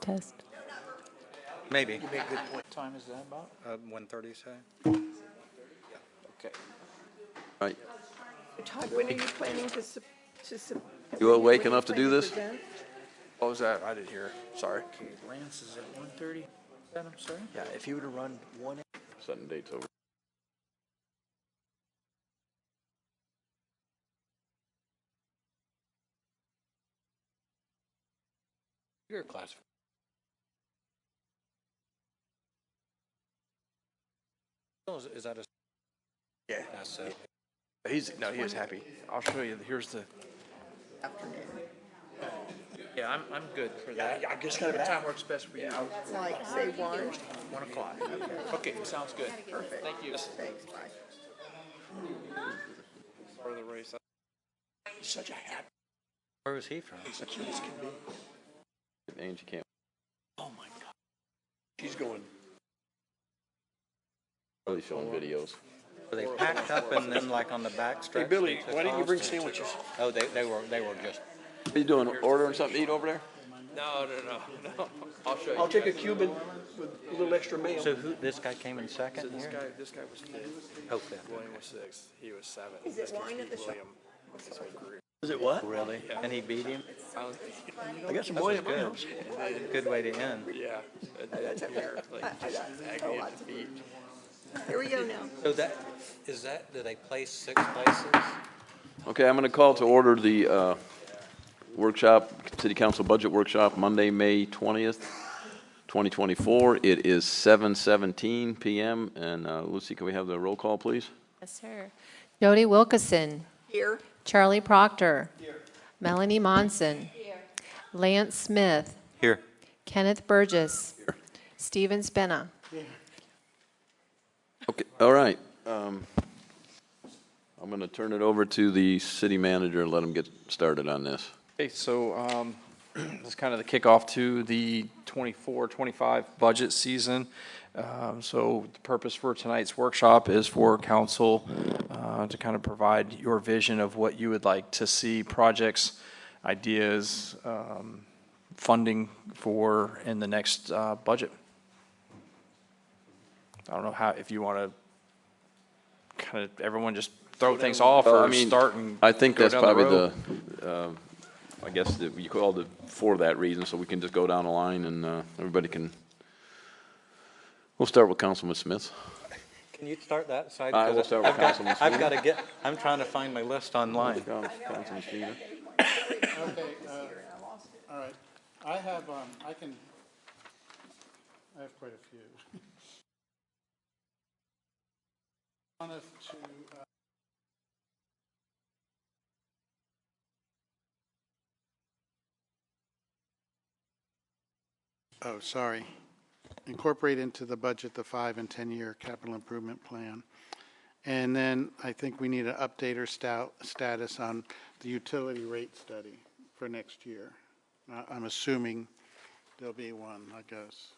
Test. Maybe. You make a good point. What time is that about? 1:30, say. Okay. Right. Todd, when are you planning to You awake enough to do this? What was that? I didn't hear. Sorry. Okay, Lance is at 1:30. I'm sorry? Yeah, if you were to run one. Setting dates over. You're a class. Is that a? Yeah. That's He is happy. I'll show you. Here's the. Yeah, I'm good for that. Yeah, I guess kind of What time works best for you? Like, say 1? 1 o'clock. Okay, sounds good. Perfect. Thank you. Thanks, bye. For the race. He's such a happy. Where was he from? Such as can be. Angie can't. Oh my God. She's going. Really showing videos. Were they packed up and then like on the back stretch? Hey Billy, they took why didn't you off? bring sandwiches? Oh, they were just. Are you doing ordering something to eat over there? No. I'll show you. I'll take a Cuban with a little extra mayo. So this guy came in second here? This guy was fifth. Oh, fifth. William was sixth. He was seventh. Is it wine at the shop? William this whole group. Is it what? Really? And he beat him? I got some wine at my house. Good way to end. Yeah. That's here. Like just agony at defeat. Here we go now. So do they place 6 places? Okay, I'm going to call to order the workshop, City Council Budget Workshop, Monday, May 20th, 2024. It is 7:17 p.m. And Lucy, can we have the roll call, please? Yes, sir. Jody Wilkeson. Here. Charlie Proctor. Here. Melanie Monson. Here. Lance Smith. Here. Kenneth Burgess. Here. Steven Spenna. Okay, all right. I'm going to turn it over to the city manager and let him get started on this. Okay, so this is kind of the kickoff to the 24-25 budget season. So the purpose for tonight's workshop is for council to kind of provide your vision of what you would like to see projects, ideas, funding for in the next budget. I don't know how, if you want to kind of everyone just throw things off or start and I think go that's down probably road. I guess that you called it for that reason, so we can just go down the line and everybody can. We'll start with Councilman Smith. Can you start that side? I will start with Councilman Smith. I've got to I'm trying to find my list online. Councilman Smith. Okay, all right. I have quite a few. Oh, sorry. Incorporate into the budget the 5- and 10-year capital improvement plan. And then I think we need an update or status on the utility rate study for next year. I'm assuming there'll be one, I guess.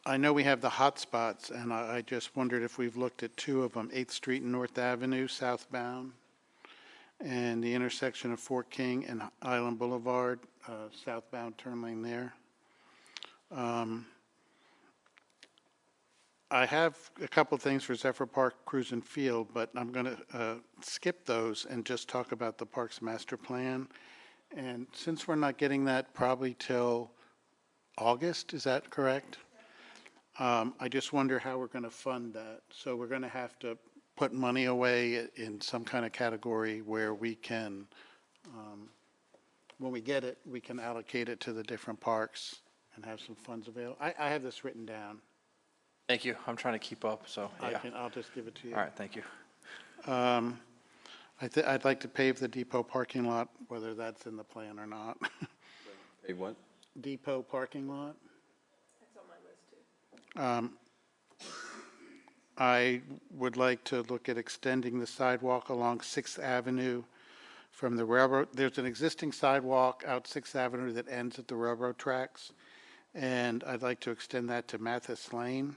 I know we have the hot spots, and I just wondered if we've looked at 2 of them, 8th Street and North Avenue southbound, and the intersection of Fort King and Island Boulevard, southbound turn lane there. I have a couple things for Zephyr Park Cruise and Field, but I'm going to skip those and just talk about the Parks Master Plan. And since we're not getting that probably till August, is that correct? I just wonder how we're going to fund that. So we're going to have to put money away in some kind of category where we can, when we get it, we can allocate it to the different parks and have some funds available. I have this written down. Thank you. I'm trying to keep up, so yeah. I'll just give it to you. All right, thank you. I'd like to pave the depot parking lot, whether that's in the plan or not. Hey, what? Depot parking lot. That's on my list, too. I would like to look at extending the sidewalk along 6th Avenue from the railroad. There's an existing sidewalk out 6th Avenue that ends at the railroad tracks, and I'd like to extend that to Mathis Lane.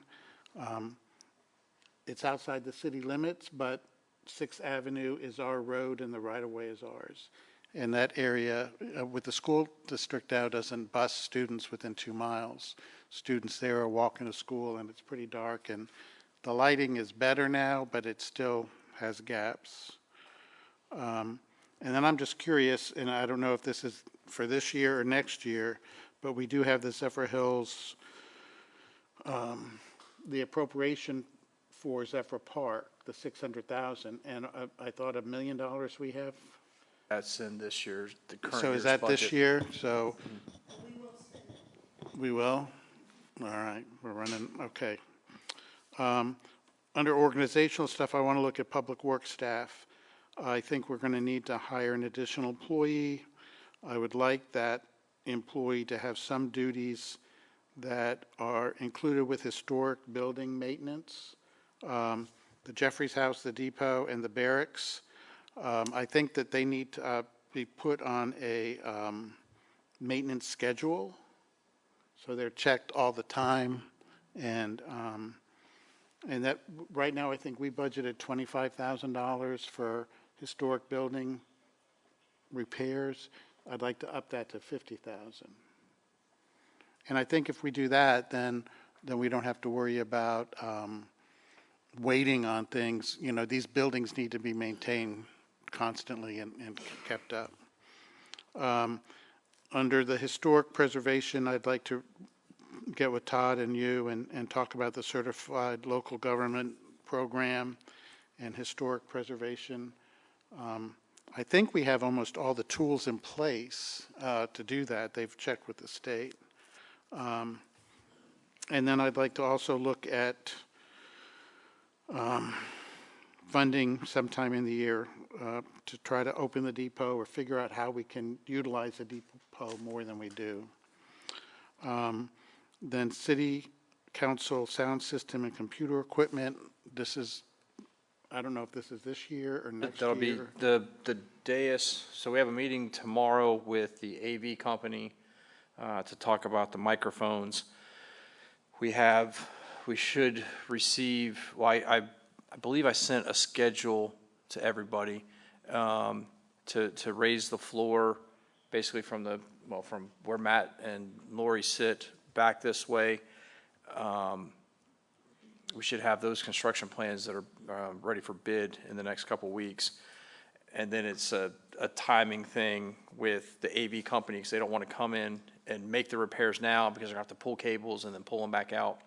It's outside the city limits, but 6th Avenue is our road and the right-of-way is ours. And that area, with the school district now, doesn't bus students within 2 miles. Students there are walking to school, and it's pretty dark, and the lighting is better now, but it still has gaps. And then I'm just curious, and I don't know if this is for this year or next year, but we do have the Zephyrhills, the appropriation for Zephyr Park, the 600,000, and I thought $1 million we have. That's in this year's, the current So year's is that this budget. year? So we will? All right, we're running, okay. Under organizational stuff, I want to look at public works staff. I think we're going to need to hire an additional employee. I would like that employee to have some duties that are included with historic building maintenance. The Jeffries House, the depot, and the barracks. I think that they need to be put on a maintenance schedule, so they're checked all the time. And that, right now, I think we budgeted $25,000 for historic building repairs. I'd like to up that to $50,000. And I think if we do that, then we don't have to worry about waiting on things. You know, these buildings need to be maintained constantly and kept up. Under the historic preservation, I'd like to get with Todd and you and talk about the certified local government program and historic preservation. I think we have almost all the tools in place to do that. They've checked with the state. And then I'd like to also look at funding sometime in the year to try to open the depot or figure out how we can utilize the depot more than we do. Then city council sound system and computer equipment. This is, I don't know if this is this year or next That'll be year. the dais, so we have a meeting tomorrow with the AV company to talk about the microphones. We should receive, well, I believe I sent a schedule to everybody to raise the floor, basically from where Matt and Lori sit back this way. We should have those construction plans that are ready for bid in the next couple weeks. And then it's a timing thing with the AV company, because they don't want to come in and make the repairs now because they're going to have to pull cables and then pull them back out.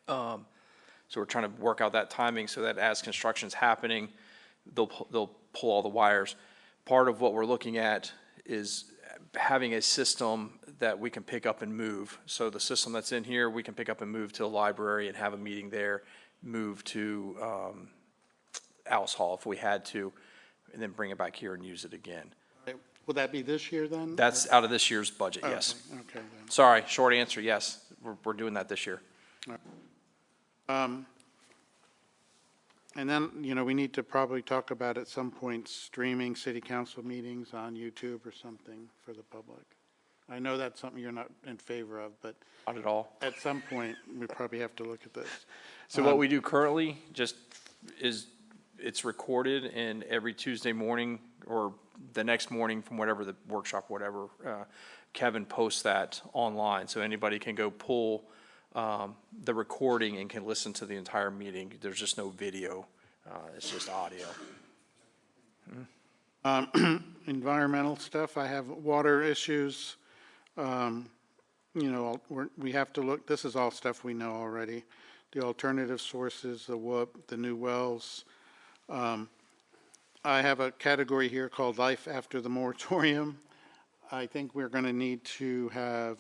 So we're trying to work out that timing so that as construction's happening, they'll pull all the wires. Part of what we're looking at is having a system that we can pick up and move. So the system that's in here, we can pick up and move to the library and have a meeting there, move to Alice Hall if we had to, and then bring it back here and use it again. Will that be this year then? That's out of this year's budget, yes. Okay, then. Sorry, short answer, yes. We're doing that this year. And then, you know, we need to probably talk about at some point streaming city council meetings on YouTube or something for the public. I know that's something you're not in favor of, but Not at all. at some point, we probably have to look at this. So what we do currently just is it's recorded, and every Tuesday morning or the next morning from whatever the workshop, whatever, Kevin posts that online. So anybody can go pull the recording and can listen to the entire meeting. There's just no video. It's just audio. Environmental stuff, I have water issues. You know, we have to look, this is all stuff we know already. The alternative sources, the WUP, the new wells. I have a category here called Life After the Moratorium. I think we're going to need to have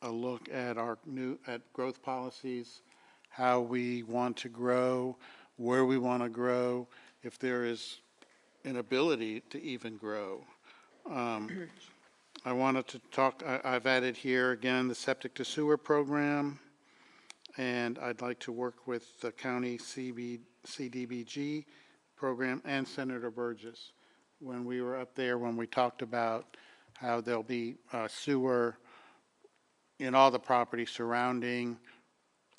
a look at our at growth policies, how we want to grow, where we want to grow, if there is an ability to even grow. I wanted to talk, I've added here again the septic to sewer program, and I'd like to work with the county CDBG program and Senator Burgess. When we were up there, when we talked about how there'll be sewer in all the property surrounding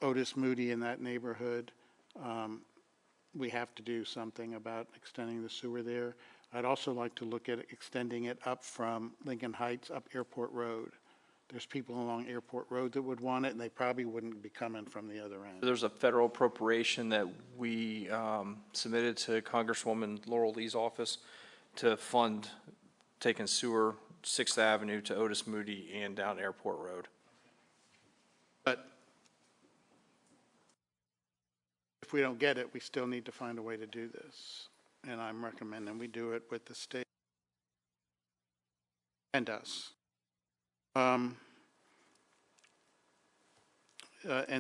Otis Moody in that neighborhood, we have to do something about extending the sewer there. I'd also like to look at extending it up from Lincoln Heights up Airport Road. There's people along Airport Road that would want it, and they probably wouldn't be coming from the other end. There's a federal appropriation that we submitted to Congresswoman Laurel Lee's office to fund taking sewer 6th Avenue to Otis Moody and down Airport Road. But if we don't get it, we still need to find a way to do this. And I'm recommending we do it with the state and us. And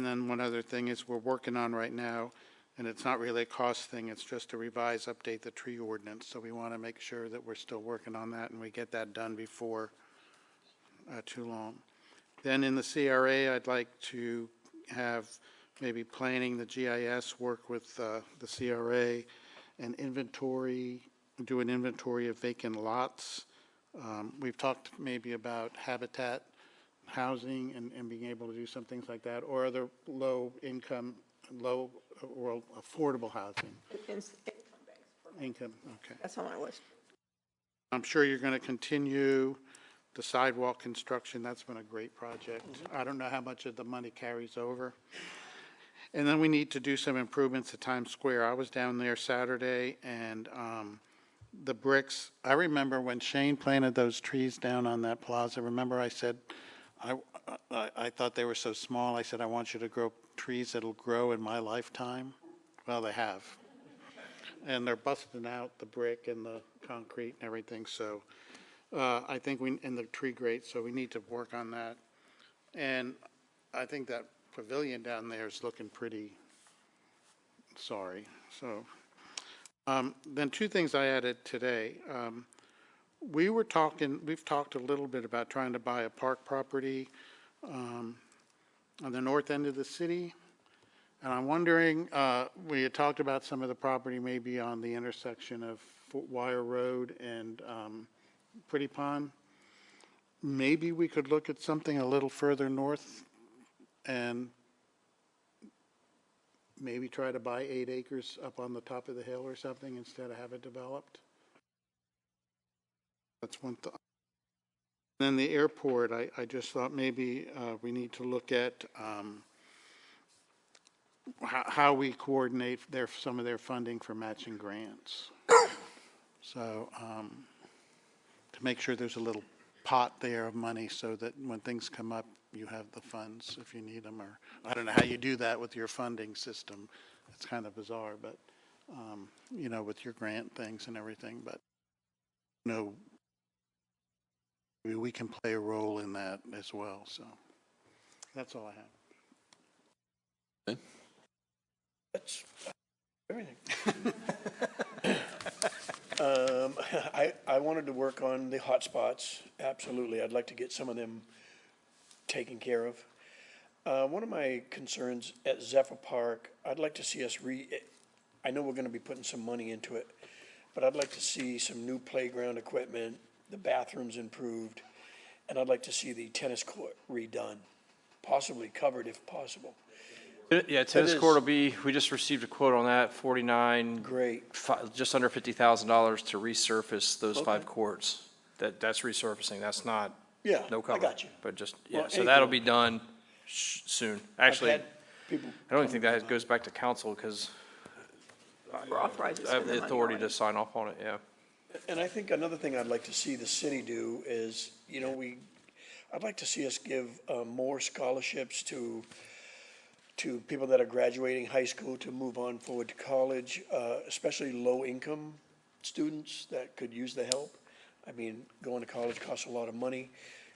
then one other thing is we're working on right now, and it's not really a cost thing, it's just to revise, update the tree ordinance. So we want to make sure that we're still working on that and we get that done before too long. Then in the CRA, I'd like to have maybe planning the GIS, work with the CRA and inventory, do an inventory of vacant lots. We've talked maybe about habitat housing and being able to do some things like that, or other low income, low or affordable housing. Income, okay. That's on my list. I'm sure you're going to continue the sidewalk construction. That's been a great project. I don't know how much of the money carries over. And then we need to do some improvements at Times Square. I was down there Saturday, and the bricks, I remember when Shane planted those trees down on that plaza, remember I said, I thought they were so small. I said, I want you to grow trees that'll grow in my lifetime. Well, they have. And they're busting out the brick and the concrete and everything. So I think and the tree grate, so we need to work on that. And I think that pavilion down there is looking pretty sorry. So then two things I added today. We've talked a little bit about trying to buy a park property on the north end of the city. And I'm wondering, we had talked about some of the property maybe on the intersection of Wire Road and Pretty Pond. Maybe we could look at something a little further north and maybe try to buy 8 acres up on the top of the hill or something instead of have it developed. That's one thought. Then the airport, I just thought maybe we need to look at how we coordinate some of their funding for matching grants. So to make sure there's a little pot there of money so that when things come up, you have the funds if you need them. Or I don't know how you do that with your funding system. It's kind of bizarre, but you know, with your grant things and everything. But you know, we can play a role in that as well. So that's all I have. Okay. That's everything. I wanted to work on the hot spots. Absolutely. I'd like to get some of them taken care of. One of my concerns at Zephyr Park, I'd like to see us I know we're going to be putting some money into it, but I'd like to see some new playground equipment, the bathrooms improved, and I'd like to see the tennis court redone, possibly covered if possible. Yeah, tennis is- court will be, we just received a quote on that, 49, Great. just under $50,000 to resurface those 5 Okay. courts. That's resurfacing, that's not, Yeah, no I cover. got you. But just, Well, yeah, so anything- that'll be done soon. Actually, I've had people I don't even think that goes back to council because We're authorized to I have spend the the money authority to already. sign off on it, yeah. And I think another thing I'd like to see the city do is, you know, I'd like to see us give more scholarships to people that are graduating high school to move on forward to college, especially low-income students that could use the help. I mean, going to college costs a lot of money.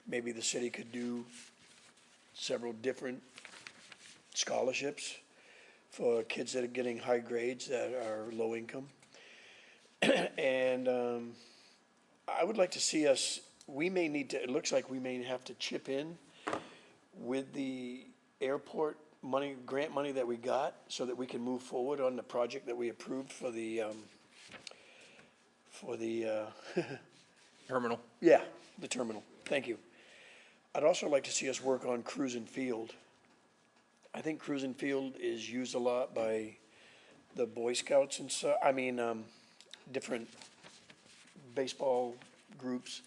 Maybe the city could do several different scholarships for kids that are getting high grades that are low income. And I would like to see us, it looks like we may have to chip in with the airport money, grant money that we got, so that we can move forward on the project that we approved for the Terminal. yeah, the terminal. Thank you. I'd also like to see us work on Cruisin' Field. I think Cruisin' Field is used a lot by the Boy Scouts and different baseball groups.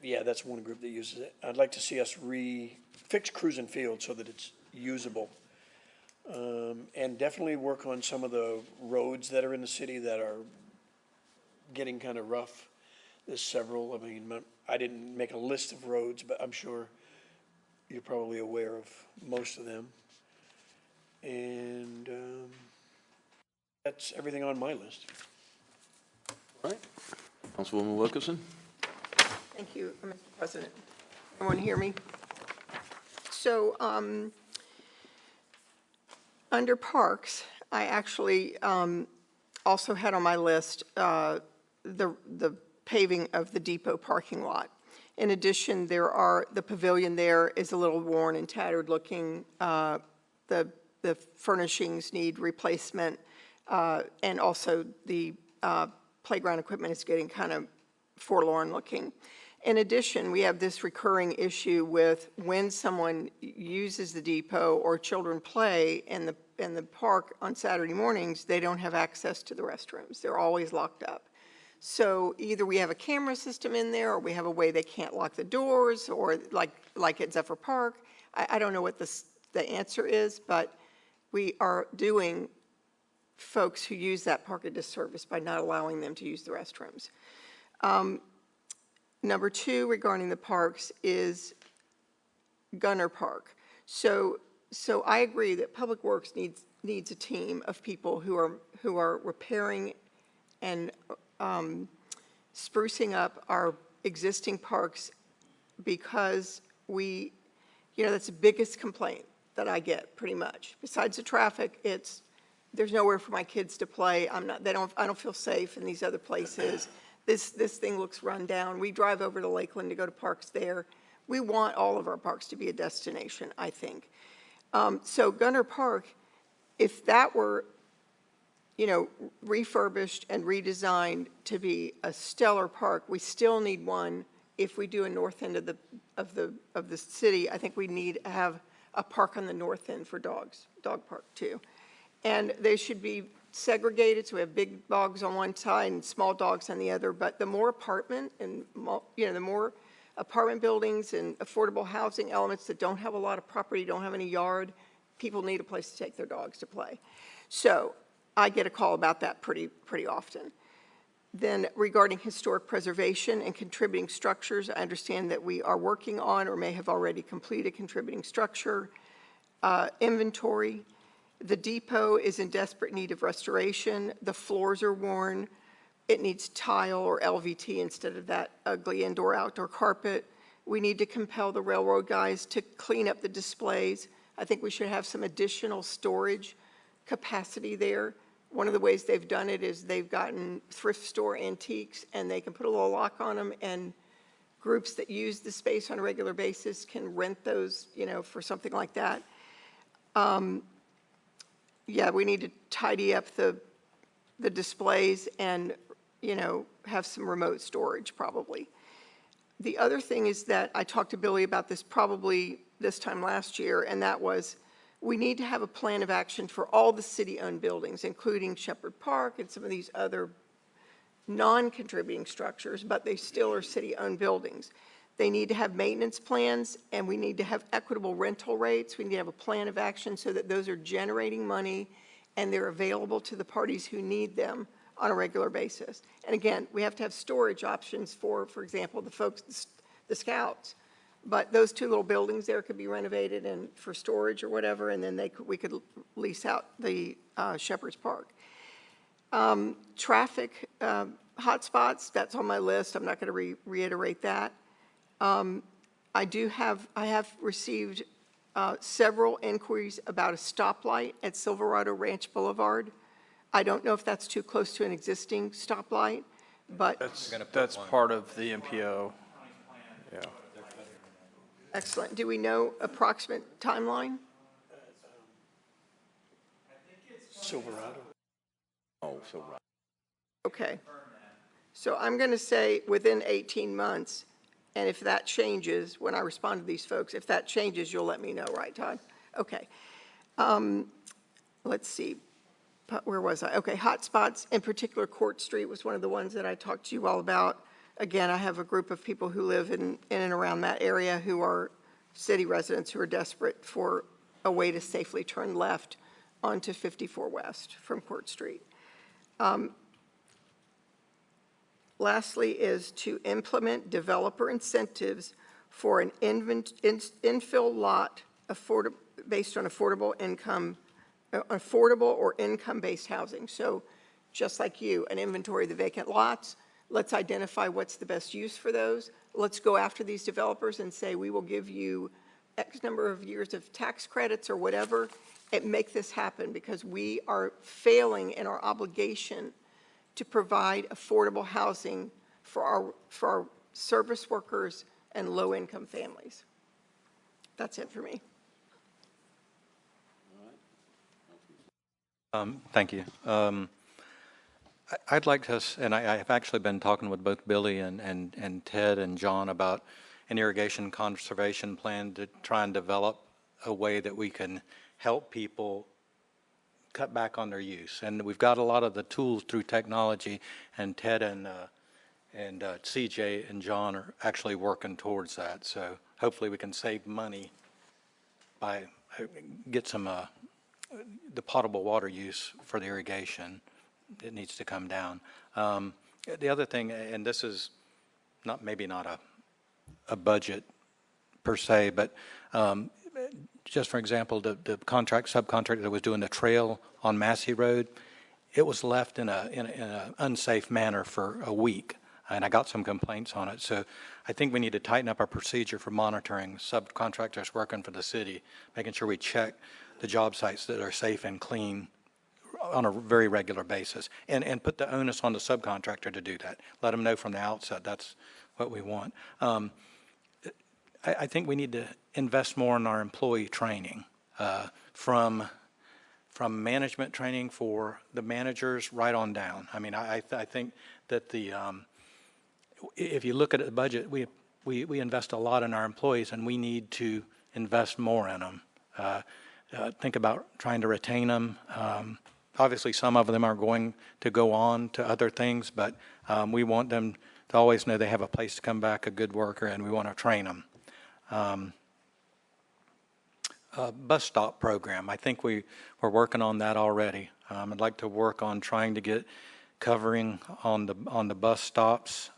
Yeah, that's one group that uses it. I'd like to see us fix Cruisin' Field so that it's usable. And definitely work on some of the roads that are in the city that are getting kind of rough. There's several, I mean, I didn't make a list of roads, but I'm sure you're probably aware of most of them. And that's everything on my list. All right. Councilwoman Wilkerson? Thank you, Mr. President. Everyone hear me? So, under parks, I actually also had on my list the paving of the depot parking lot. In addition, the pavilion there is a little worn and tattered looking. The furnishings need replacement, and also the playground equipment is getting kind of forlorn looking. In addition, we have this recurring issue with when someone uses the depot or children play in the park on Saturday mornings, they don't have access to the restrooms. They're always locked up. So either we have a camera system in there, or we have a way they can't lock the doors, or like at Zephyr Park. I don't know what the answer is, but we are doing folks who use that park a disservice by not allowing them to use the restrooms. Number two, regarding the parks, is Gunner Park. So I agree that Public Works needs a team of people who are repairing and sprucing up our existing parks, because that's the biggest complaint that I get, pretty much. Besides the traffic, there's nowhere for my kids to play. I don't feel safe in these other places. This thing looks run down. We drive over to Lakeland to go to parks there. We want all of our parks to be a destination, I think. So Gunner Park, if that were, refurbished and redesigned to be a stellar park, we still need one. If we do a north end of the city, I think we need to have a park on the north end for dogs, dog park too. And they should be segregated, so we have big dogs on one side and small dogs on the other. But the more apartment and the more apartment buildings and affordable housing elements that don't have a lot of property, don't have any yard, people need a place to take their dogs to play. So I get a call about that pretty often. Then regarding historic preservation and contributing structures, I understand that we are working on or may have already completed contributing structure inventory. The depot is in desperate need of restoration. The floors are worn. It needs tile or LVT instead of that ugly indoor-outdoor carpet. We need to compel the railroad guys to clean up the displays. I think we should have some additional storage capacity there. One of the ways they've done it is they've gotten thrift store antiques, and they can put a little lock on them, and groups that use the space on a regular basis can rent those, for something like that. Yeah, we need to tidy up the displays and, have some remote storage probably. The other thing is that I talked to Billy about this probably this time last year, and that was we need to have a plan of action for all the city-owned buildings, including Shepherd Park and some of these other non-contributing structures, but they still are city-owned buildings. They need to have maintenance plans, and we need to have equitable rental rates. We need to have a plan of action so that those are generating money and they're available to the parties who need them on a regular basis. And again, we have to have storage options for example, the folks, the scouts. But those two little buildings there could be renovated and for storage or whatever, and then we could lease out the Shepherd's Park. Traffic hotspots, that's on my list. I'm not going to reiterate that. I have received several inquiries about a stoplight at Silverado Ranch Boulevard. I don't know if that's too close to an existing stoplight, but That's part of the MPO. Yeah. excellent. Do we know approximate timeline? Silverado. Oh, so right. Okay. So I'm going to say within 18 months, and if that changes, when I respond to these folks, if that changes, you'll let me know, right, Todd? Okay. Let's see. where was I? Okay, hotspots, in particular, Court Street was one of the ones that I talked to you all about. Again, I have a group of people who live in and around that area who are city residents who are desperate for a way to safely turn left onto 54 West from Court Street. Lastly is to implement developer incentives for an infill lot based on affordable or income-based housing. So just like you, an inventory of the vacant lots, let's identify what's the best use for those. Let's go after these developers and say, we will give you X number of years of tax credits or whatever, and make this happen, because we are failing in our obligation to provide affordable housing for our service workers and low-income families. That's it for me. Thank you. I'd like to, and I have actually been talking with both Billy and Ted and John about an irrigation conservation plan to try and develop a way that we can help people cut back on their use. And we've got a lot of the tools through technology, and Ted and CJ and John are actually working towards that. So hopefully we can save money by get some the potable water use for the irrigation. It needs to come down. The other thing, and this is maybe not a budget per se, but just for example, the subcontractor that was doing the trail on Massey Road, it was left in an unsafe manner for a week, and I got some complaints on it. So I think we need to tighten up our procedure for monitoring subcontractors working for the city, making sure we check the job sites that are safe and clean on a very regular basis, and put the onus on the subcontractor to do that. Let them know from the outset that's what we want. I think we need to invest more in our employee training, from management training for the managers right on down. I mean, I think that if you look at the budget, we invest a lot in our employees, and we need to invest more in them. Think about trying to retain them. Obviously, some of them are going to go on to other things, but we want them to always know they have a place to come back, a good worker, and we want to train them. Bus stop program, I think we're working on that already. I'd like to work on trying to get covering on the bus stops,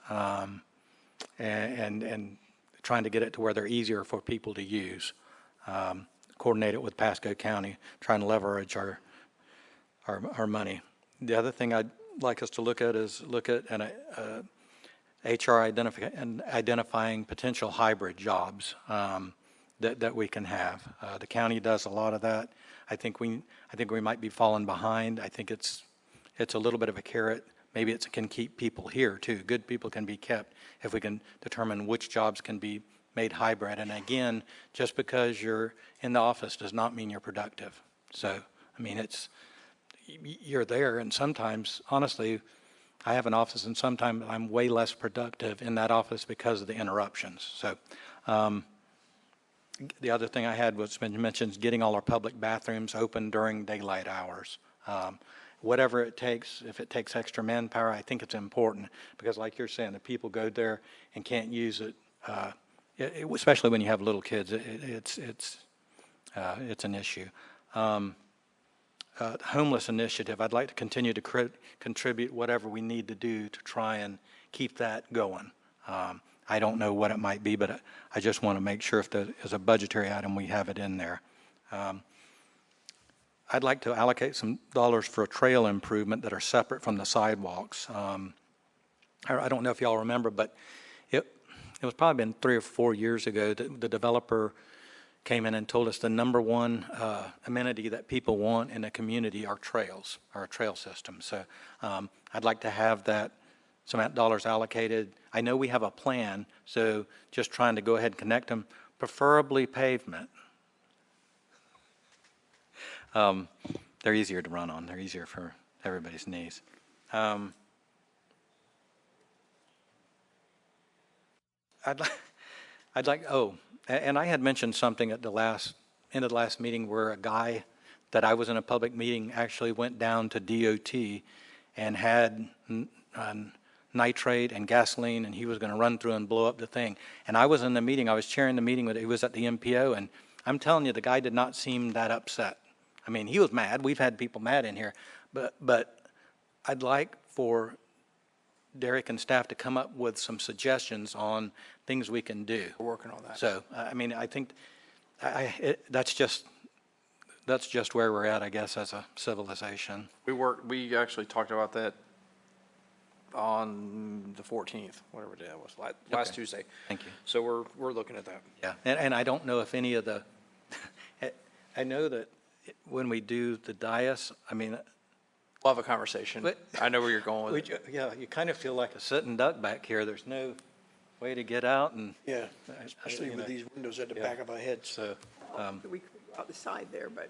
and trying to get it to where they're easier for people to use. Coordinate it with Pasco County, trying to leverage our money. The other thing I'd like us to look at is an HR identifying potential hybrid jobs that we can have. The county does a lot of that. I think we might be falling behind. I think it's a little bit of a carrot. Maybe it can keep people here too. Good people can be kept if we can determine which jobs can be made hybrid. And again, just because you're in the office does not mean you're productive. So, I mean, you're there, and sometimes, honestly, I have an office, and sometimes I'm way less productive in that office because of the interruptions. So, the other thing I had was mentioned getting all our public bathrooms open during daylight hours. Whatever it takes, if it takes extra manpower, I think it's important, because like you're saying, the people go there and can't use it, especially when you have little kids, it's an issue. Homeless initiative, I'd like to continue to contribute whatever we need to do to try and keep that going. I don't know what it might be, but I just want to make sure if there is a budgetary item, we have it in there. I'd like to allocate some dollars for a trail improvement that are separate from the sidewalks. I don't know if y'all remember, but it was probably been 3 or 4 years ago that the developer came in and told us the number one amenity that people want in a community are trails, or a trail system. So I'd like to have some dollars allocated. I know we have a plan, so just trying to go ahead and connect them, preferably pavement. They're easier to run on. They're easier for everybody's knees. I'd like, and I had mentioned something at the end of the last meeting where a guy that I was in a public meeting actually went down to DOT and had nitrate and gasoline, and he was going to run through and blow up the thing. And I was in the meeting, I was chairing the meeting, he was at the MPO, and I'm telling you, the guy did not seem that upset. I mean, he was mad. We've had people mad in here. But I'd like for Derek and staff to come up with some suggestions on things we can do. We're working on that. So, I mean, I think that's just where we're at, I guess, as a civilization. We actually talked about that on the 14th, whatever day that was, last Okay. Tuesday. Thank you. So we're looking at that. Yeah, and I don't know if any of the, I know that when we do the dais, I mean, We'll have a conversation. But- I know where you're going with it. yeah, you kind of feel like a sitting duck back here. There's no way to get out, and Yeah, especially you with know, these windows at the yeah. back of our heads. so, We could go out the side there, but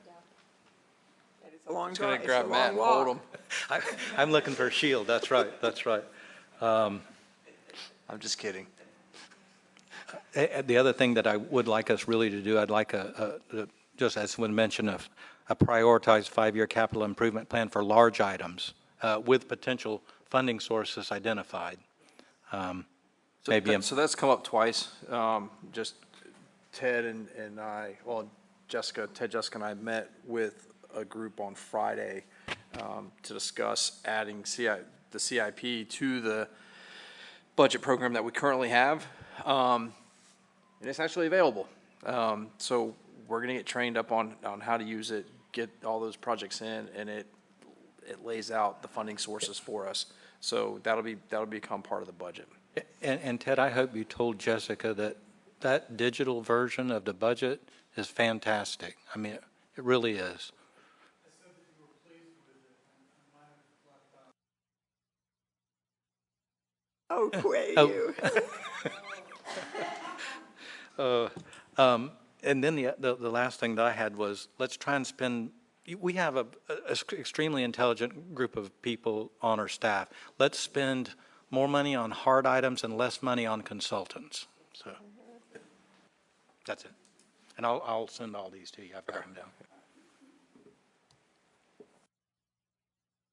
that is a long It's drive. going to It's grab a Matt long and hold walk. him. I'm looking for a shield. That's right, that's right. I'm just kidding. The other thing that I would like us really to do, I'd like just as was mentioned, a prioritized 5-year capital improvement plan for large items with potential funding sources identified. So that's come up twice. Just Ted and I, well, Jessica and I met with a group on Friday to discuss adding the CIP to the budget program that we currently have. And it's actually available. So we're going to get trained up on how to use it, get all those projects in, and it lays out the funding sources for us. So that'll become part of the budget. And Ted, I hope you told Jessica that digital version of the budget is fantastic. I mean, it really is. Oh, quit Oh. you. And then the last thing that I had was, let's try and spend, we have a extremely intelligent group of people on our staff. Let's spend more money on hard items and less money on consultants. So that's it. And I'll send all these to you. I've got them down.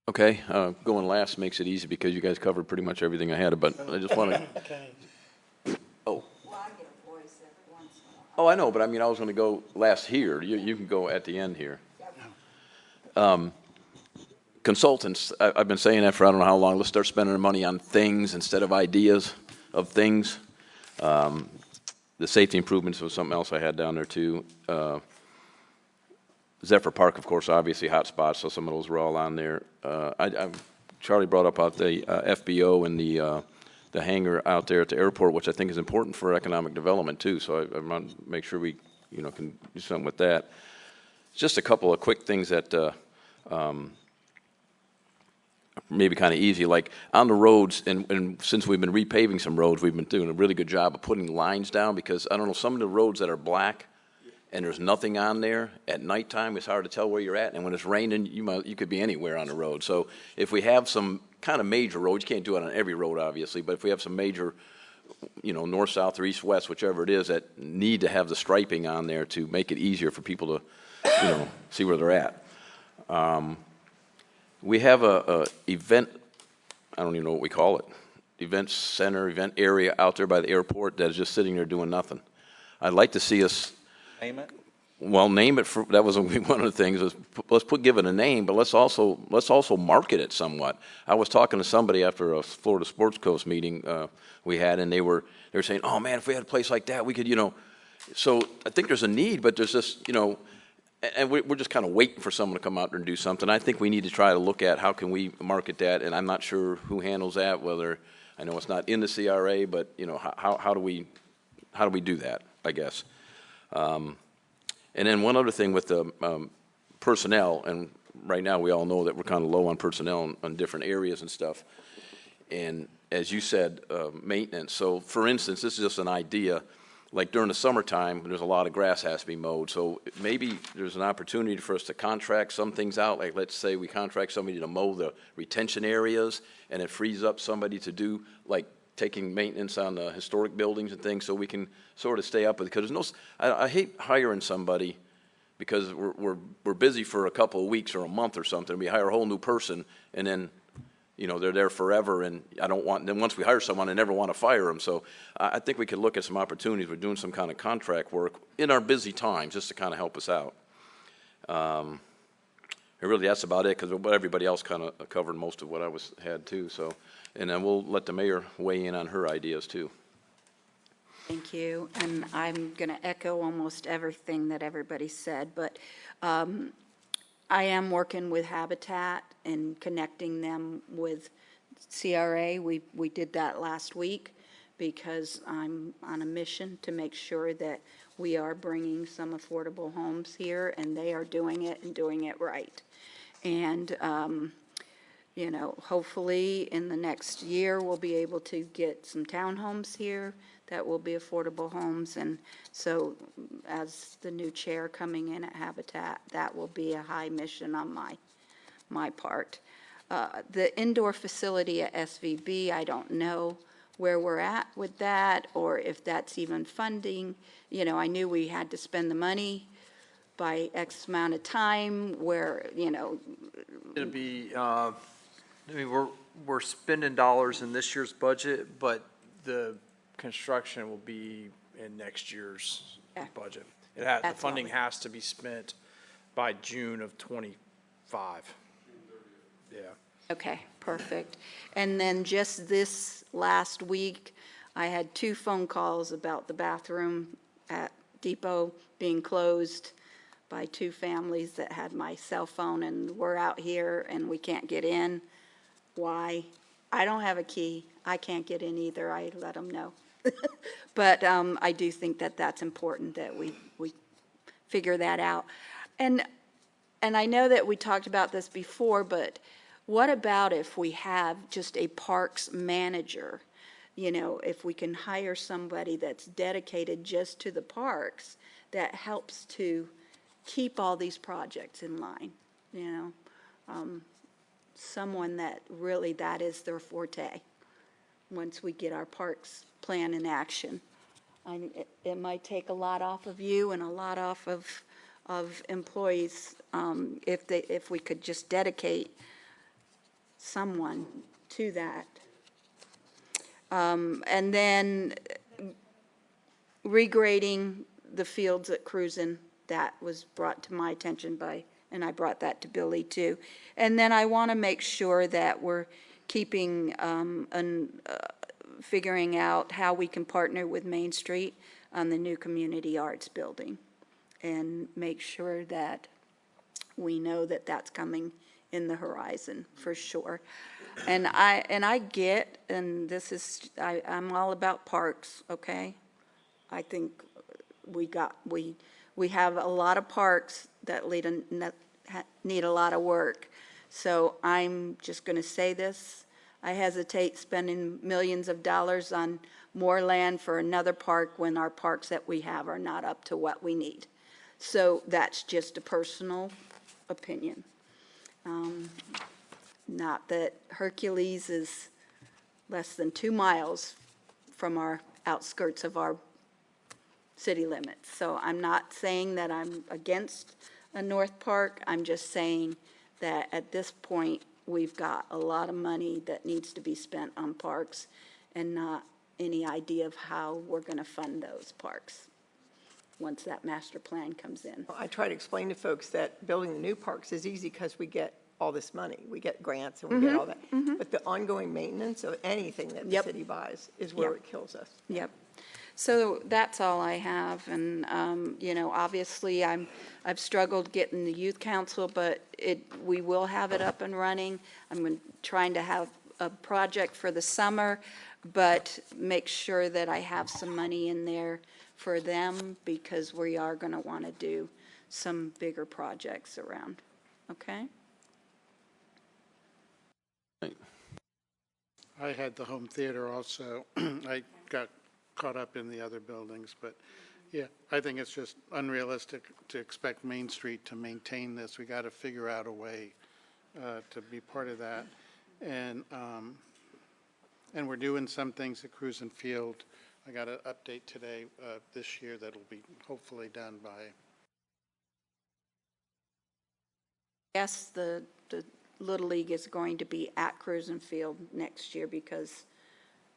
Okay, going last makes it easy because you guys covered pretty much everything I had, but I just want to, oh. Well, I get a voice every once in a while. Oh, I know, but I mean, I was going to go last here. You can go at the end here. Consultants, I've been saying that for I don't know how long. Let's start spending our money on things instead of ideas of things. The safety improvements was something else I had down there too. Zephyr Park, of course, obviously hot spots, so some of those were all on there. Charlie brought up the FBO and the hangar out there at the airport, which I think is important for economic development too. So I want to make sure we, can do something with that. Just a couple of quick things that maybe kind of easy, like on the roads, and since we've been repaving some roads, we've been doing a really good job of putting lines down, because I don't know, some of the roads that are black and there's nothing on there at nighttime, it's hard to tell where you're at, and when it's raining, you could be anywhere on the road. So if we have some kind of major roads, you can't do it on every road, obviously, but if we have some major, north, south, or east, west, whichever it is, that need to have the striping on there to make it easier for people to, see where they're at. We have a event, I don't even know what we call it, event center, event area out there by the airport that is just sitting there doing nothing. I'd like to see us, Name it? well, name it, that was one of the things, is give it a name, but let's also market it somewhat. I was talking to somebody after a Florida Sports Coast meeting we had, and they were saying, oh man, if we had a place like that, we could, so I think there's a need, but there's just, and we're just kind of waiting for someone to come out there and do something. I think we need to try to look at how can we market that, and I'm not sure who handles that, whether, I know it's not in the CRA, but, how do we do that, I guess. And then one other thing with the personnel, and right now we all know that we're kind of low on personnel on different areas and stuff. And as you said, maintenance. So for instance, this is just an idea, like during the summertime, there's a lot of grass has to be mowed. So maybe there's an opportunity for us to contract some things out. Like let's say we contract somebody to mow the retention areas, and it frees up somebody to do like taking maintenance on the historic buildings and things, so we can sort of stay up with it. Because there's I hate hiring somebody because we're busy for a couple of weeks or a month or something. We hire a whole new person, and then, you know, they're there forever, and I don't want, then once we hire someone, I never want to fire them. So I think we could look at some opportunities. We're doing some kind of contract work in our busy times, just to kind of help us out. Really, that's about it, because everybody else kind of covered most of what I had too. So, and then we'll let the mayor weigh in on her ideas too. Thank you, and I'm going to echo almost everything that everybody said, but I am working with Habitat and connecting them with CRA. We did that last week because I'm on a mission to make sure that we are bringing some affordable homes here, and they are doing it and doing it right. And, you know, hopefully in the next year, we'll be able to get some townhomes here that will be affordable homes. And so as the new chair coming in at Habitat, that will be a high mission on my part. The indoor facility at SVB, I don't know where we're at with that, or if that's even funding. You know, I knew we had to spend the money by X amount of time, where, you know. It'll be, I mean, we're spending dollars in this year's budget, but the construction will be in next year's budget. The That's funding all. has to be spent by June of '25. Yeah. Okay, perfect. And then just this last week, I had 2 phone calls about the bathroom at Depot being closed by 2 families that had my cell phone, and we're out here and we can't get in. Why? I don't have a key. I can't get in either. I let them know. But I do think that that's important that we figure that out. And I know that we talked about this before, but what about if we have just a parks manager? You know, if we can hire somebody that's dedicated just to the parks, that helps to keep all these projects in line, you know? Someone that really, that is their forte, once we get our parks plan in action. It might take a lot off of you and a lot off of employees, if we could just dedicate someone to that. And then regrading the fields at Cruisin', that was brought to my attention and I brought that to Billy too. And then I want to make sure that we're keeping figuring out how we can partner with Main Street on the new community arts building, and make sure that we know that that's coming in the horizon for sure. And I get, and this is, I'm all about parks, okay? I think we have a lot of parks that need a lot of work. So I'm just going to say this. I hesitate spending millions of dollars on more land for another park when our parks that we have are not up to what we need. So that's just a personal opinion. Not that Hercules is less than 2 miles from our outskirts of our city limits. So I'm not saying that I'm against a North Park. I'm just saying that at this point, we've got a lot of money that needs to be spent on parks, and not any idea of how we're going to fund those parks once that master plan comes in. I try to explain to folks that building the new parks is easy because we get all this money. We get grants and we get all that. But the ongoing maintenance of anything that the Yep. city buys is where Yep. it kills us. Yep. So that's all I have, and, you know, obviously, I've struggled getting the youth council, but we will have it up and running. I'm trying to have a project for the summer, but make sure that I have some money in there for them, because we are going to want to do some bigger projects around, okay? I had the home theater also. I got caught up in the other buildings, but yeah, I think it's just unrealistic to expect Main Street to maintain this. We got to figure out a way to be part of that. And we're doing some things at Cruisin' Field. I got an update today this year that'll be hopefully done by Yes, the Little League is going to be at Cruzen Field next year because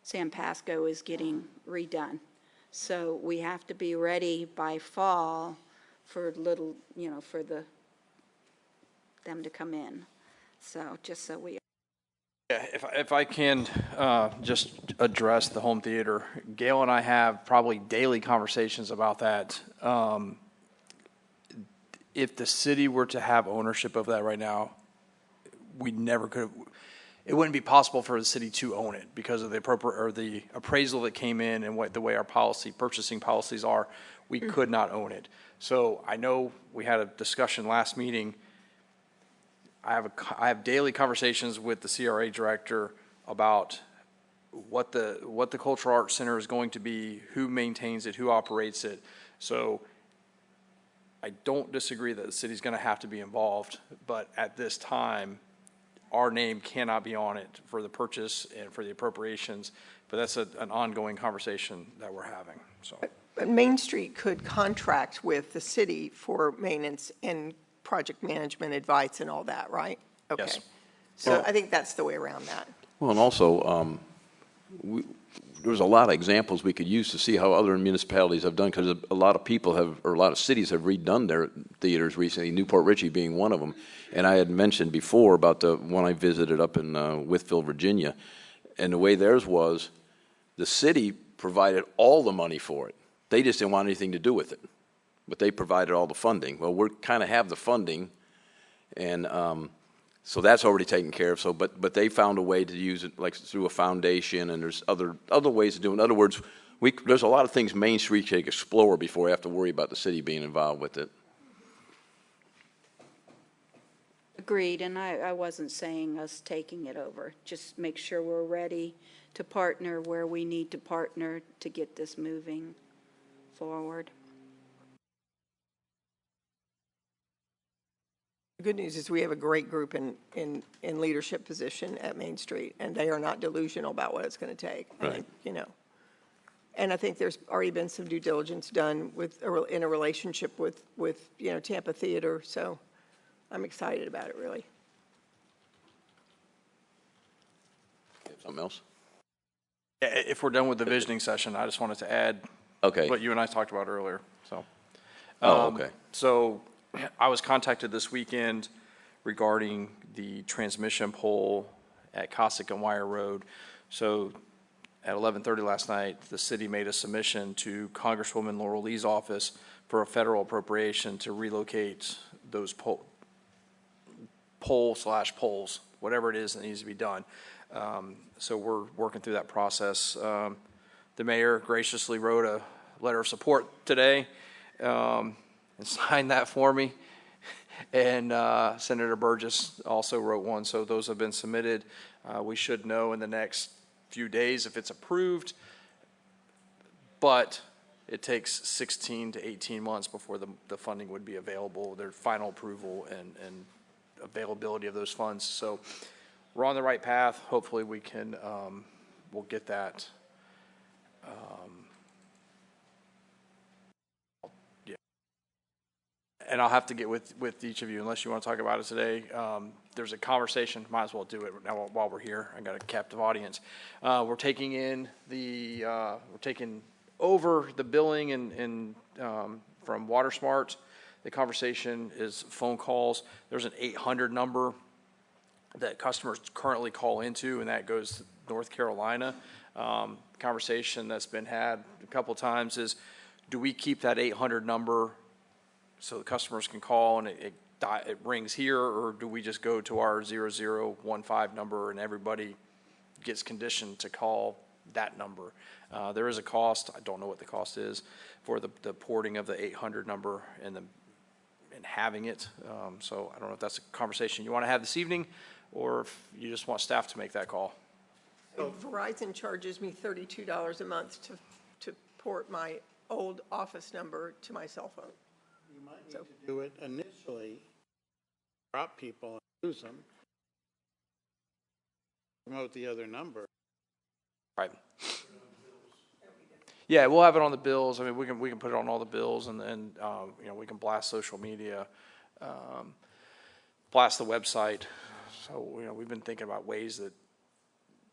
San Pasco is getting redone. So we have to be ready by fall for little, for them to come in. So just so we. Yeah, if I can just address the home theater, Gail and I have probably daily conversations about that. If the city were to have ownership of that right now, we never could. It wouldn't be possible for the city to own it because of the appraisal that came in and the way our purchasing policies are. We could not own it. So I know we had a discussion last meeting. I have daily conversations with the CRA director about what the Cultural Arts Center is going to be, who maintains it, who operates it. So I don't disagree that the city's going to have to be involved, but at this time, our name cannot be on it for the purchase and for the appropriations. But that's an ongoing conversation that we're having. So, But Main Street could contract with the city for maintenance and project management advice and all that, right? Okay. Yes. So I think that's the way around that. Well, and also, there's a lot of examples we could use to see how other municipalities have done, because a lot of people or a lot of cities have redone their theaters recently, Newport Richey being one of them. And I had mentioned before about the one I visited up in Withville, Virginia, and the way theirs was, the city provided all the money for it. They just didn't want anything to do with it, but they provided all the funding. Well, we kind of have the funding, and so that's already taken care of. So, but they found a way to use it, like through a foundation, and there's other ways of doing it. In other words, there's a lot of things Main Street can explore before we have to worry about the city being involved with it. Agreed, and I wasn't saying us taking it over. Just make sure we're ready to partner where we need to partner to get this moving forward. The good news is we have a great group in leadership position at Main Street, and they are not delusional about what it's going to take. Right. I think, and I think there's already been some due diligence done in a relationship with Tampa Theater, so I'm excited about it, really. Something else? if we're done with the visioning session, I just wanted to add Okay. what you and I talked about earlier. So. Okay. So I was contacted this weekend regarding the transmission pole at Cossack and Wire Road. So at 11:30 last night, the city made a submission to Congresswoman Laurel Lee's office for a federal appropriation to relocate those pole/poles, whatever it is that needs to be done. So we're working through that process. The mayor graciously wrote a letter of support today and signed that for me. And Senator Burgess also wrote one, so those have been submitted. We should know in the next few days if it's approved, but it takes 16 to 18 months before the funding would be available, their final approval and availability of those funds. So we're on the right path. Hopefully we can, we'll get that. Yeah. And I'll have to get with each of you, unless you want to talk about it today. There's a conversation, might as well do it now while we're here. I got a captive audience. We're taking in we're taking over the billing and from WaterSmart. The conversation is phone calls. There's an 800 number that customers currently call into, and that goes to North Carolina. Conversation that's been had a couple times is, do we keep that 800 number so the customers can call and it rings here, or do we just go to our 0015 number and everybody gets conditioned to call that number? There is a cost. I don't know what the cost is for the porting of the 800 number and having it. So I don't know if that's a conversation you want to have this evening, or if you just want staff to make that call. Verizon charges me $32 a month to port my old office number to my cell phone. You might need to do it initially, drop people and lose them, promote the other number. Right. Yeah, we'll have it on the bills. I mean, we can put it on all the bills, and then we can blast social media. blast the website. So, we've been thinking about ways that,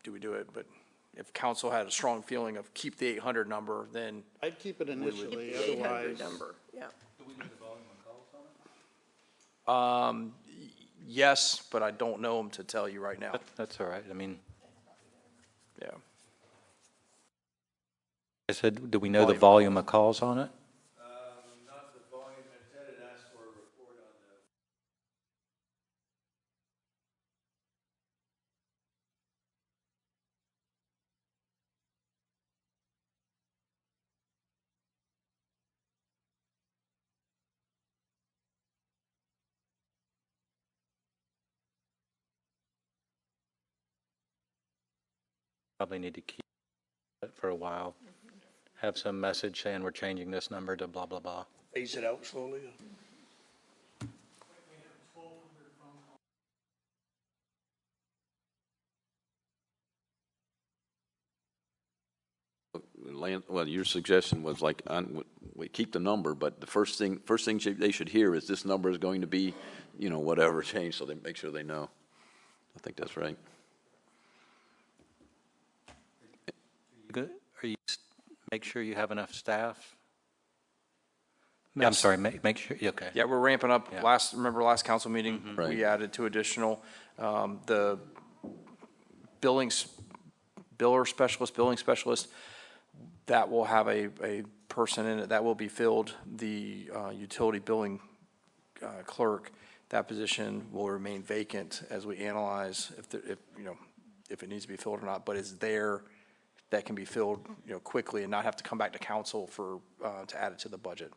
do we do it? But if council had a strong feeling of keep the 800 number, then I'd keep it initially, The 800 otherwise. number, yeah. yes, but I don't know them to tell you right now. That's all right. I mean, Yeah. I said, do we know the volume of calls on it? Not the volume, Ted had asked for a report on the. Probably need to keep it for a while. Have some message saying we're changing this number to blah, blah, blah. Phase it out slowly. Well, your suggestion was like, we keep the number, but the first thing they should hear is this number is going to be, whatever change, so they make sure they know. I think that's right. Good? Make sure you have enough staff? I'm sorry, make sure, okay. Yeah, we're ramping up. Yeah. Remember last council meeting? Right. We added 2 additional, the billing specialist, that will have a person in it, that will be filled. The utility billing clerk, that position will remain vacant as we analyze if it needs to be filled or not, but it's there, that can be filled, quickly and not have to come back to council for, to add it to the budget.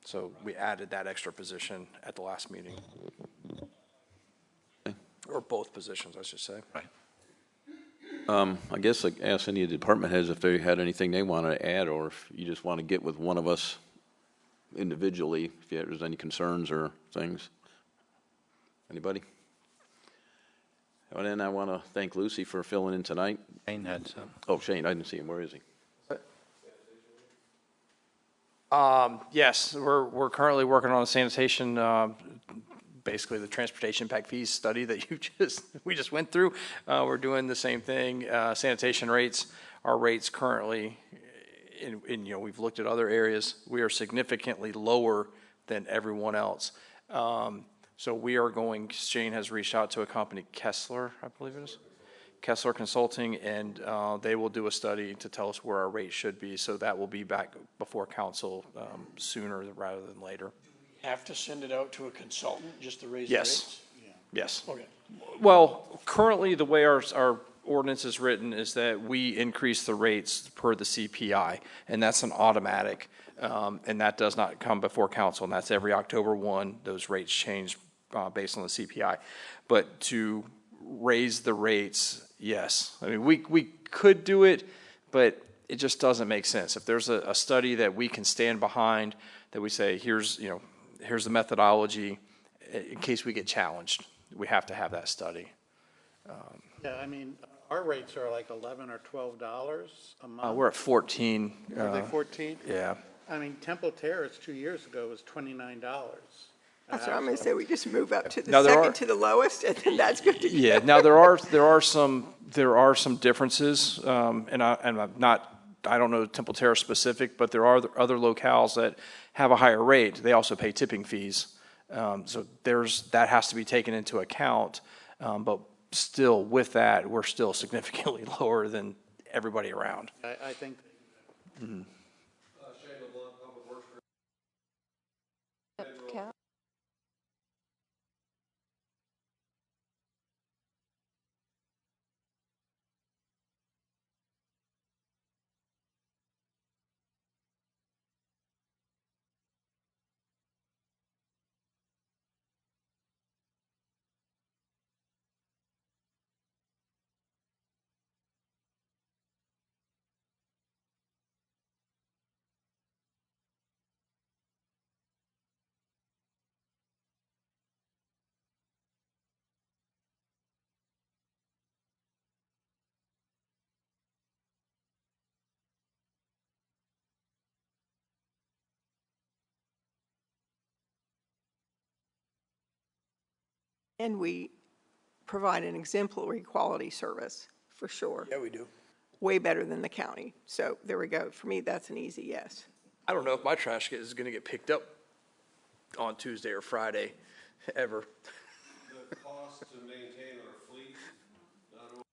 So we added that extra position at the last meeting. Or both positions, I should say. Right. I guess like ask any of the department heads if they had anything they want to add, or if you just want to get with one of us individually, if there's any concerns or things. Anybody? Well, then I want to thank Lucy for filling in tonight. Shane had some. Oh, Shane, I didn't see him. Where is he? Yes, we're currently working on a sanitation, basically the transportation impact fees study that we just went through. We're doing the same thing. Sanitation rates, our rates currently, we've looked at other areas. We are significantly lower than everyone else. So we are going, Shane has reached out to a company, Kessler, I believe it is. Kessler Consulting, and they will do a study to tell us where our rate should be. So that will be back before council sooner rather than later. Have to send it out to a consultant just to raise the Yes. rates? Yes. Okay. Well, currently, the way our ordinance is written is that we increase the rates per the CPI, and that's an automatic, and that does not come before council, and that's every October 1, those rates change based on the CPI. But to raise the rates, yes. I mean, we could do it, but it just doesn't make sense. If there's a study that we can stand behind, that we say, here's the methodology, in case we get challenged, we have to have that study. Yeah, I mean, our rates are like $11 or $12 a month. We're at 14. Are they 14? Yeah. I mean, Temple Terrace 2 years ago was $29. That's what I'm going to say, we just move up to the Now, there second are- to the lowest, and then that's good to go. Yeah. Now there are some differences, and I don't know Temple Terrace specific, but there are other locales that have a higher rate. They also pay tipping fees, so that has to be taken into account. But still, with that, we're still significantly lower than everybody around. I think. And we provide an exemplary quality service, for sure. Yeah, we do. Way better than the county. So there we go. For me, that's an easy yes. I don't know if my trash is gonna get picked up on Tuesday or Friday, ever. The cost to maintain our fleet, not only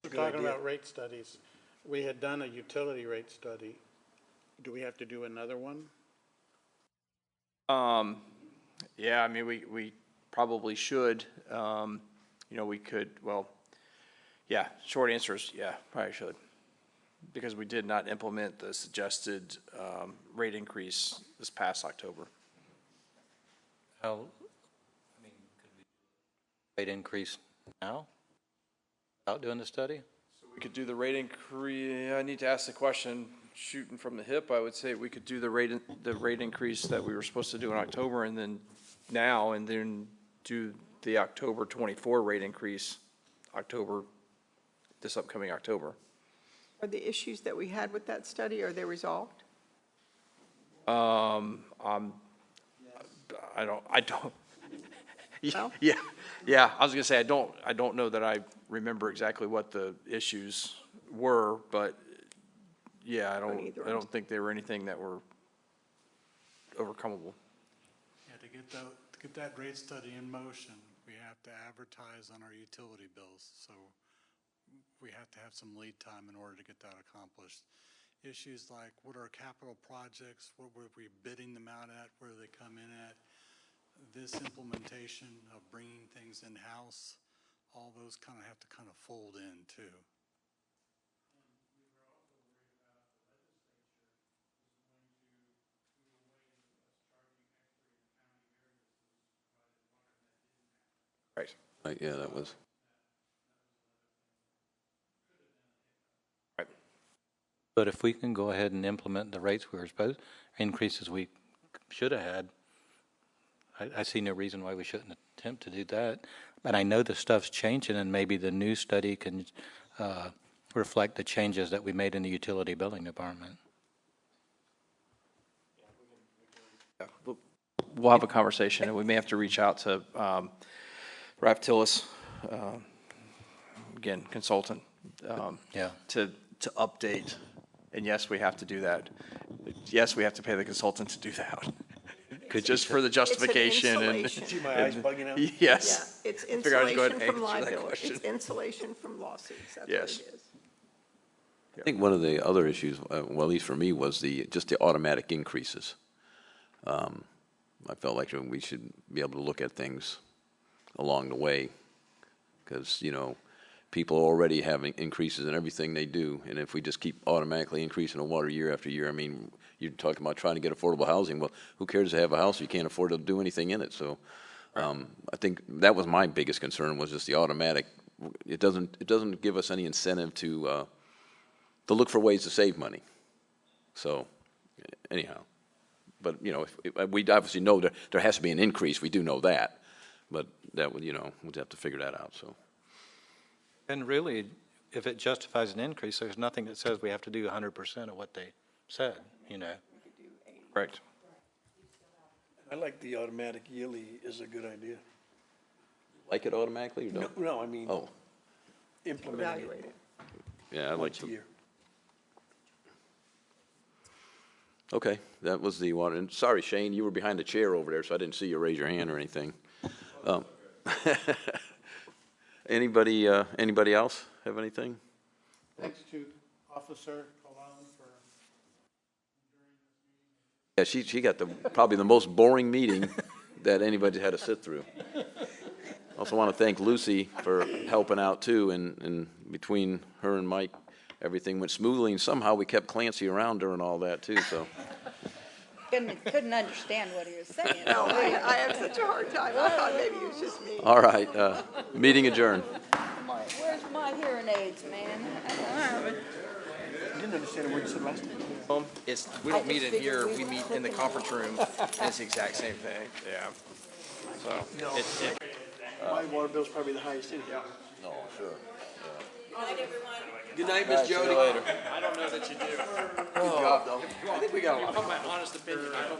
We're talking about rate studies. We had done a utility rate study. Do we have to do another one? Yeah, I mean, we probably should. You know, we could, well, yeah, short answer is, yeah, probably should. Because we did not implement the suggested rate increase this past October. How, I mean, could we rate increase now without doing the study? So we could do the rate increase, I need to ask the question, shooting from the hip, I would say we could do the rate increase that we were supposed to do in October and then now, and then do the October 24 rate increase, this upcoming October. Are the issues that we had with that study, are they resolved? I don't. No? Yeah, I was gonna say, I don't know that I remember exactly what the issues were, but yeah, I don't think they were anything that were overcomable. Yeah, to get that rate study in motion, we have to advertise on our utility bills. So we have to have some lead time in order to get that accomplished. Issues like what are capital projects, what were we bidding them out at, where do they come in at, this implementation of bringing things in-house, all those kind of have to kind of fold in too. Right. Yeah, that was. But if we can go ahead and implement the rates we were supposed, increases we should have had, I see no reason why we shouldn't attempt to do that. But I know the stuff's changing, and maybe the new study can reflect the changes that we made in the utility billing department. We'll have a conversation, and we may have to reach out to Raf Tillis, again, consultant, Yeah. to update. And yes, we have to do that. Yes, we have to pay the consultant to do that. Just for the justification and. insulation. See my eyes bugging out? Yes. Yeah, it's Figure I'd go ahead insulation and from answer that liability. question. It's insulation from lawsuits, that's what Yes. it is. I think one of the other issues, well, at least for me, was just the automatic increases. I felt like we should be able to look at things along the way, because, you know, people are already having increases in everything they do, and if we just keep automatically increasing the water year after year, I mean, you're talking about trying to get affordable housing. Well, who cares to have a house if you can't afford to do anything in it? So I think that was my biggest concern, was just the automatic. It doesn't give us any incentive to look for ways to save money. So anyhow, but, you know, we obviously know that there has to be an increase. We do know that, but that would, you know, we'd have to figure that out. So. And really, if it justifies an increase, there's nothing that says we have to do 100% of what they said, you know. Correct. I like the automatic yearly is a good idea. Like it automatically or don't? No, I mean, Oh, implementing Evaluate it. yeah, I like once a to. year. Okay, that was the water. And sorry, Shane, you were behind the chair over there, so I didn't see you raise your hand or anything. Anybody else have anything? Thanks to Officer Colon for. Yeah, she got probably the most boring meeting that anybody had to sit through. Also want to thank Lucy for helping out too, and between her and Mike, everything went smoothly, and somehow we kept Clancy around during all that too, so. Couldn't understand what he was saying. No, I have such a hard time. I thought maybe it was just me. All right, meeting adjourned. Where's my hearing aids, man? I don't have it. I didn't understand a word you said last time. We don't meet in here, we meet in the conference room, and it's the exact same thing, yeah. So, My water bill's probably the highest in here. No, sure. Good night, Miss Jody. I don't know that you do. Good job, though. I think we got a lot. My honest opinion, I don't